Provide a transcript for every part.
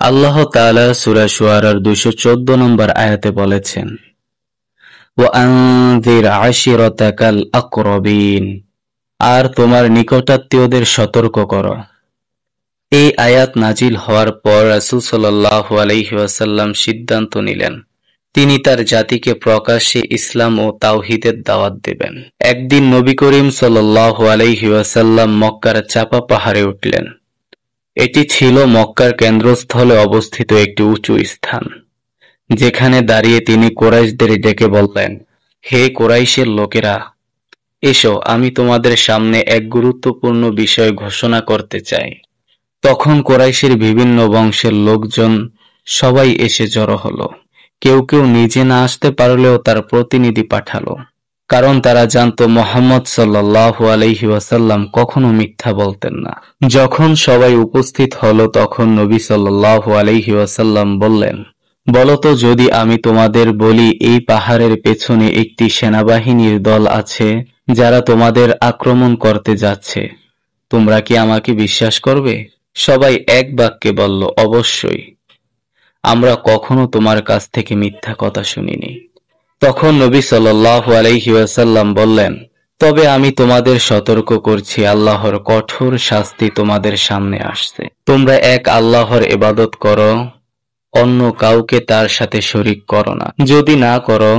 আল্লাহ তাআলা সূরা শুআরার 214 নম্বর আয়াতে বলেছেন, ওয়াআনযির আশিরাতাকাল আকরাবিন, আর তোমার নিকটাত্মীয়দের সতর্ক করো। এই আয়াত নাজিল হওয়ার পর রাসূল সাল্লাল্লাহু আলাইহি ওয়াসাল্লাম সিদ্ধান্ত নিলেন তিনি তার জাতিকে প্রকাশ্যে ইসলাম ও তাওহীদের দাওয়াত দেবেন। একদিন নবী করিম সাল্লাল্লাহু আলাইহি ওয়াসাল্লাম মক্কার চাপা পাহাড়ে উঠলেন। এটি ছিল মক্কার কেন্দ্রস্থলে অবস্থিত একটি উঁচু স্থান, যেখানে দাঁড়িয়ে তিনি কুরাইশদের ডেকে বললেন, হে কুরাইশের লোকেরা, এসো, আমি তোমাদের সামনে এক গুরুত্বপূর্ণ বিষয় ঘোষণা করতে চাই। তখন কুরাইশের বিভিন্ন বংশের লোকজন সবাই এসে জড়ো হলো। কেউ কেউ নিজে না আসতে পারলেও তার প্রতিনিধি পাঠালো, কারণ তারা জানতো মুহাম্মদ সাল্লাল্লাহু আলাইহি ওয়াসাল্লাম কখনো মিথ্যা বলতেন না। যখন সবাই উপস্থিত হলো তখন নবী সাল্লাল্লাহু আলাইহি ওয়াসাল্লাম বললেন, বলতো, যদি আমি তোমাদের বলি এই পাহাড়ের পেছনে একটি সেনাবাহিনীর দল আছে যারা তোমাদের আক্রমণ করতে যাচ্ছে, তোমরা কি আমাকে বিশ্বাস করবে? সবাই এক বাক্যে বলল, অবশ্যই, আমরা কখনো তোমার কাছ থেকে মিথ্যা কথা শুনিনি। তখন নবী সাল্লাল্লাহু আলাইহি ওয়াসাল্লাম বললেন, তবে আমি তোমাদের সতর্ক করছি, আল্লাহর কঠোর শাস্তি তোমাদের সামনে আসছে। তোমরা এক আল্লাহর ইবাদত করো, অন্য কাউকে তার সাথে শরীক করো না। যদি না করো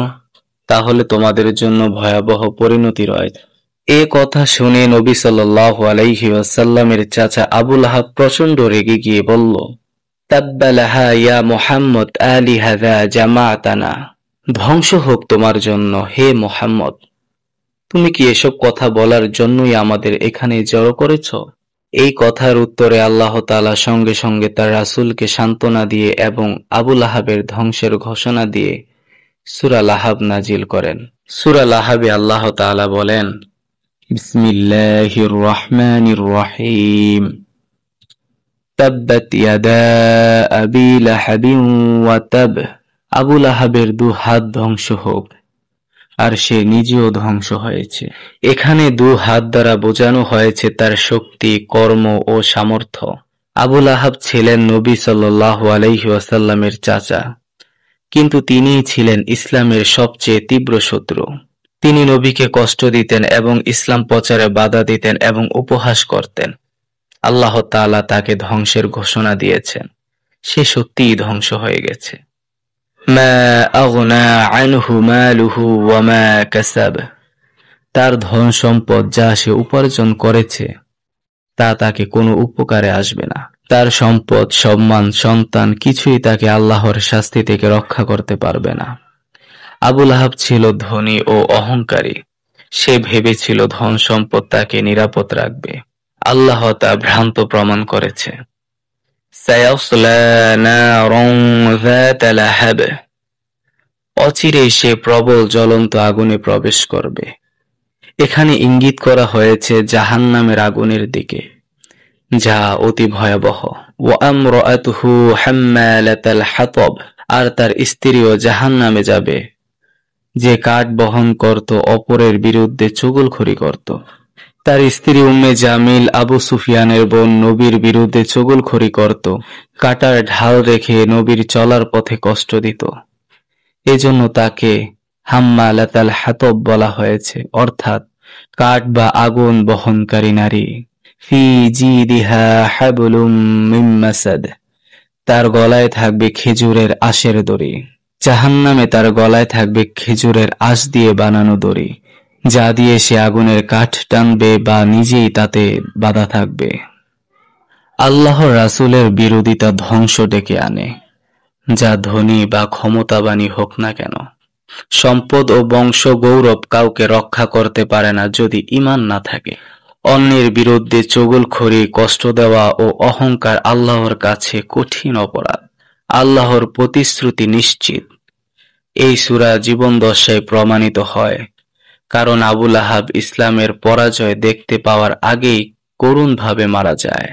তাহলে তোমাদের জন্য ভয়াবহ পরিণতি রয়েছে। এ কথা শুনে নবী সাল্লাল্লাহু আলাইহি ওয়াসাল্লামের চাচা আবু লাহাব প্রচন্ড রেগে গিয়ে বলল, তাব্বা লাহা ইয়া মুহাম্মদ আলিহাযা জামাআতানা, ধ্বংস হোক তোমার জন্য হে মুহাম্মদ, তুমি কি এসব কথা বলার জন্যই আমাদের এখানে জড়ো করেছ? এই কথার উত্তরে আল্লাহ তাআলা সঙ্গে সঙ্গে তার রাসূলকে সান্ত্বনা দিয়ে এবং আবু লাহাবের ধ্বংসের ঘোষণা দিয়ে সূরা লাহাব নাজিল করেন। সূরা লাহাবে আল্লাহ তাআলা বলেন, বিসমিল্লাহির রহমানির রহিম, তাব্বাত ইয়াদা আবি লাহাবিন ওয়া তাব, আবু লাহাবের দু হাত ধ্বংস হোক, আর সে নিজেও ধ্বংস হয়েছে। এখানে দু হাত দ্বারা বোঝানো হয়েছে তার শক্তি, কর্ম ও সামর্থ্য। আবু লাহাব ছিলেন নবী সাল্লাল্লাহু আলাইহি ওয়াসাল্লামের চাচা, কিন্তু তিনিই ছিলেন ইসলামের সবচেয়ে তীব্র শত্রু। তিনি নবীকে কষ্ট দিতেন এবং ইসলাম প্রচারে বাধা দিতেন এবং উপহাস করতেন। আল্লাহ তাআলা তাকে ধ্বংসের ঘোষণা দিয়েছেন। সে সত্যিই ধ্বংস হয়ে গেছে। মা আগনা আনহু মালুহু ওয়া মা কাসাব, তার ধন সম্পদ যা সে উপার্জন করেছে তা তাকে কোনো উপকারে আসবে না। তার সম্পদ, সম্মান, সন্তান কিছুই তাকে আল্লাহর শাস্তি থেকে রক্ষা করতে পারবে না। আবু লাহাব ছিল ধনী ও অহংকারী। সে ভেবেছিল ধন সম্পদ তাকে নিরাপদ রাখবে। আল্লাহ তা ভ্রান্ত প্রমাণ করেছে। সায়াসলা নারান যাতা লাহাব, অচিরেই সে প্রবল জ্বলন্ত আগুনে প্রবেশ করবে। এখানে ইঙ্গিত করা হয়েছে জাহান্নামের আগুনের দিকে, যা অতি ভয়াবহ। ওয়া আমরাতুহু হাম্মালাতাল হাতাব, আর তার স্ত্রীও জাহান্নামে যাবে, যে কাঠ বহন করত, অপরের বিরুদ্ধে চুগলখড়ি করত। তার স্ত্রী উম্মে জামিল আবু সুফিয়ানের বোন নবীর বিরুদ্ধে চুগলখড়ি করত, কাটার ঢাল রেখে নবীর চলার পথে কষ্ট দিত। এজন্য তাকে হাম্মালাতাল হাতব বলা হয়েছে, অর্থাৎ কাঠ বা আগুন বহনকারী নারী। ফি জিদিহা হাবলুম মিন মাসাদ, তার গলায় থাকবে খেজুরের আঁশের দড়ি। জাহান্নামে তার গলায় থাকবে খেজুরের আঁশ দিয়ে বানানো দড়ি, যা দিয়ে সে আগুনের কাঠ টানবে বা নিজেই তাতে বাঁধা থাকবে। আল্লাহর রাসূলের বিরোধিতা ধ্বংস ডেকে আনে, যা ধনী বা ক্ষমতাবানই হোক না কেন। সম্পদ ও বংশ গৌরব কাউকে রক্ষা করতে পারে না যদি ঈমান না থাকে। অন্যের বিরুদ্ধে চুগলখড়ি, কষ্ট দেওয়া ও অহংকার আল্লাহর কাছে কঠিন অপরাধ। আল্লাহর প্রতিশ্রুতি নিশ্চিত। এই সূরা জীবনদশায় প্রমাণিত হয়, কারণ আবু লাহাব ইসলামের পরাজয় দেখতে পাওয়ার আগেই করুণভাবে মারা যায়।